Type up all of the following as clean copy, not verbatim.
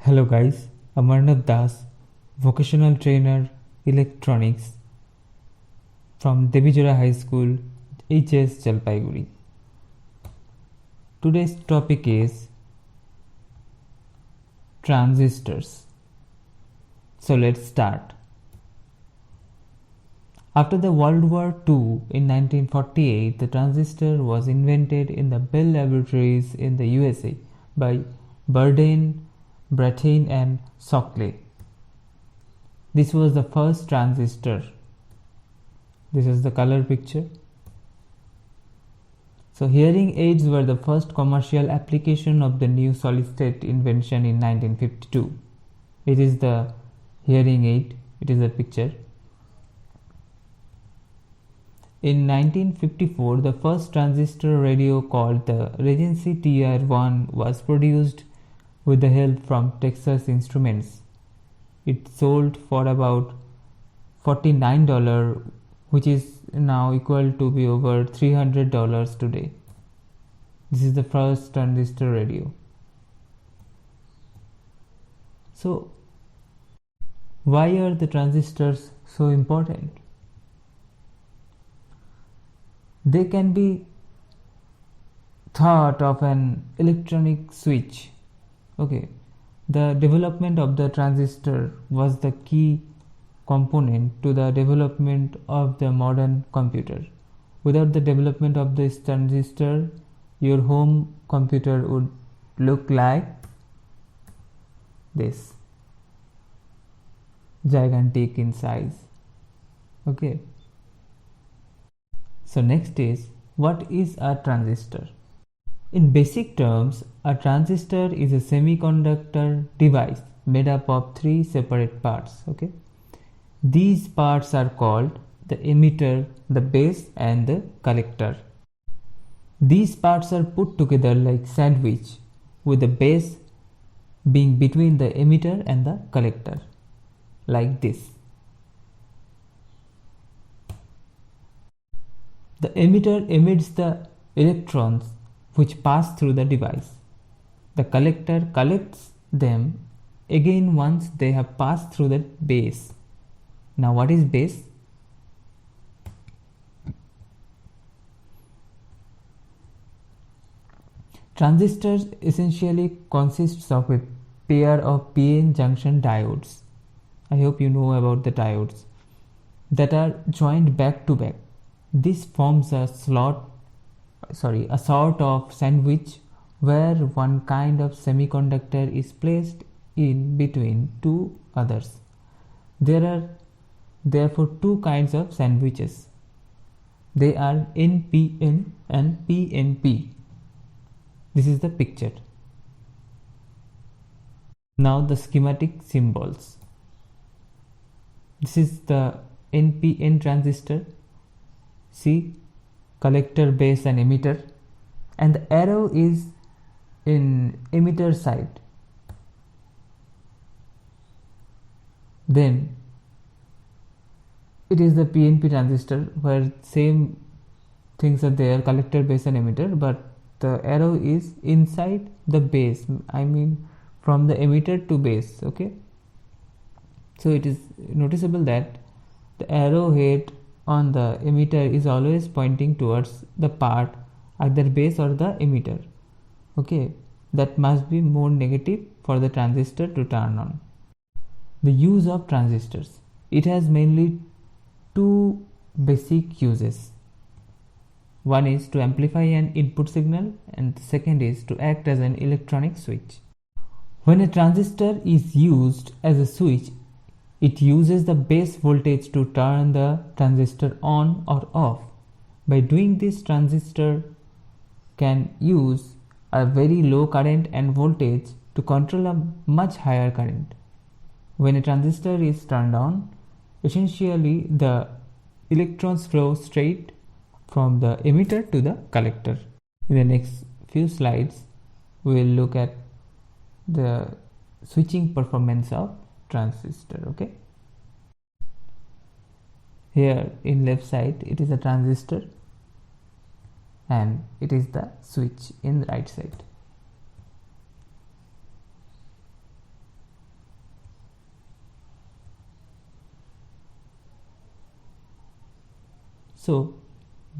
Hello guys, Amarnath Das, vocational trainer electronics from Devijora High School, HS Jalpaiguri. Today's topic is transistors. So let's start. After the World War II in 1948, the transistor was invented in the Bell Laboratories in the USA by Bardeen, Brattain and Shockley. This was the first transistor. This is the color picture. So hearing aids were the first commercial application of the new solid state invention in 1952. It is the hearing aid. It is a picture. In 1954, the first transistor radio called the Regency TR-1 was produced with the help from Texas Instruments. It sold for about $49, which is now equal to be over $300 today. This is the first transistor radio. So, why are the transistors so important? They can be thought of an electronic switch. Okay, the development of the transistor was the key component to the development of the modern computer. Without the development of this transistor, your home computer would look like this, gigantic in size. Okay. So next is, what is a transistor? In basic terms, a transistor is a semiconductor device made up of three separate parts. Okay. These parts are called the emitter, the base and the collector. These parts are put together like sandwich, with the base being between the emitter and the collector, like this. The emitter emits the electrons which pass through the device. The collector collects them again once they have passed through the base. Now what is base? Transistors essentially consists of a pair of PN junction diodes. I hope you know about the diodes that are joined back to back. This forms a sort of sandwich where one kind of semiconductor is placed in between two others. There are therefore two kinds of sandwiches. They are NPN and PNP. This is the picture. Now the schematic symbols. This is the NPN transistor. See, collector, base and emitter, and the arrow is in emitter side. Then it is the PNP transistor where same things are there, collector, base and emitter, but the arrow is inside the base, I mean from the emitter to base. Okay, so it is noticeable that the arrowhead on the emitter is always pointing towards the part either base or the emitter. Okay, that must be more negative for the transistor to turn on. The use of transistors. It has mainly two basic uses. One is to amplify an input signal and the second is to act as an electronic switch. When a transistor is used as a switch, it uses the base voltage to turn the transistor on or off. By doing this, transistor can use a very low current and voltage to control a much higher current. When a transistor is turned on, essentially the electrons flow straight from the emitter to the collector. In the next few slides, we will look at the switching performance of transistor. Okay, here in left side it is a transistor and it is the switch in the right side. So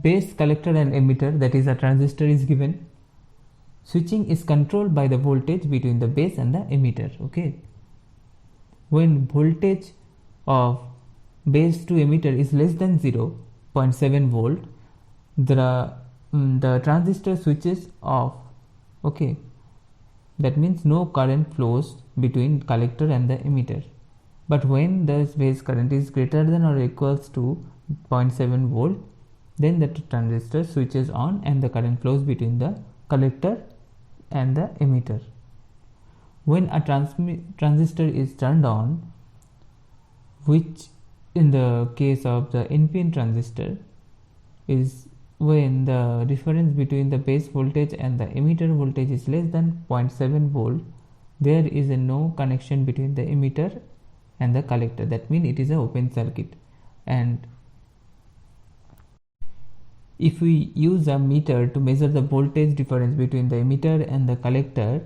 base, collector and emitter, that is a transistor, is given. Switching is controlled by the voltage between the base and the emitter. Okay, when voltage of base to emitter is less than 0.7 volt, the transistor switches off. Okay, that means no current flows between collector and the emitter. But when the base current is greater than or equals to 0.7 volt, then the transistor switches on and the current flows between the collector and the emitter. When a transistor is turned on, which in the case of the NPN transistor is when the difference between the base voltage and the emitter voltage is less than 0.7 volt, there is no connection between the emitter and the collector. That means it is an open circuit. And if we use a meter to measure the voltage difference between the emitter and the collector,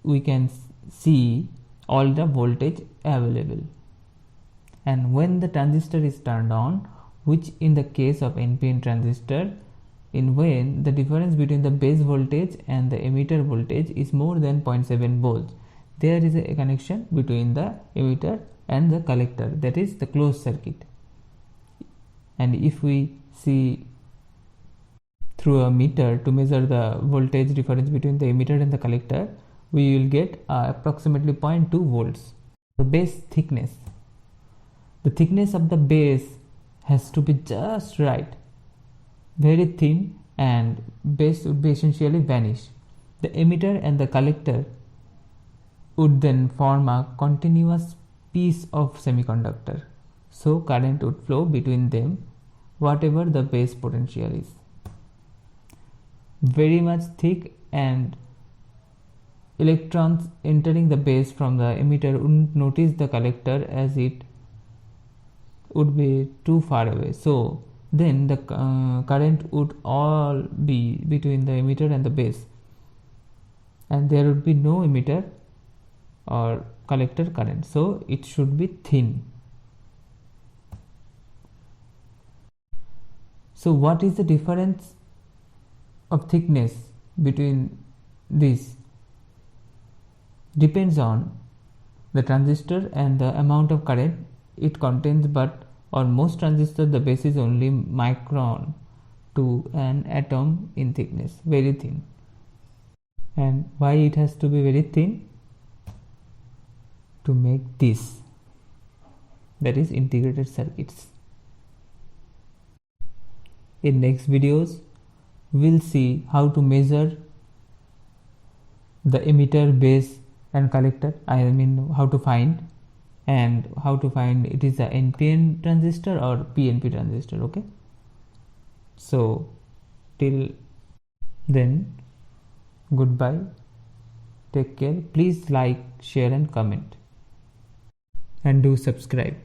we can see all the voltage available. And when the transistor is turned on, which in the case of NPN transistor, in when the difference between the base voltage and the emitter voltage is more than 0.7 volts, there is a connection between the emitter and the collector, that is the closed circuit. And if we see through a meter to measure the voltage difference between the emitter and the collector, we will get approximately 0.2 volts. The base thickness. The thickness of the base has to be just right. Very thin and base would be essentially vanish. The emitter and the collector would then form a continuous piece of semiconductor. So current would flow between them whatever the base potential is. Very much thick, and electrons entering the base from the emitter wouldn't notice the collector as it would be too far away. So then the current would all be between the emitter and the base, and there would be no emitter or collector current. So it should be thin. So what is the difference of thickness between these? Depends on the transistor and the amount of current it contains, but on most transistors the base is only micron to an atom in thickness, very thin. And why it has to be very thin? To make this, that is integrated circuits. In next videos we'll see how to measure the emitter, base and collector. I mean how to find, and how to find it is a NPN transistor or PNP transistor. Okay, so till then, goodbye, take care. Please like, share and comment, and do subscribe.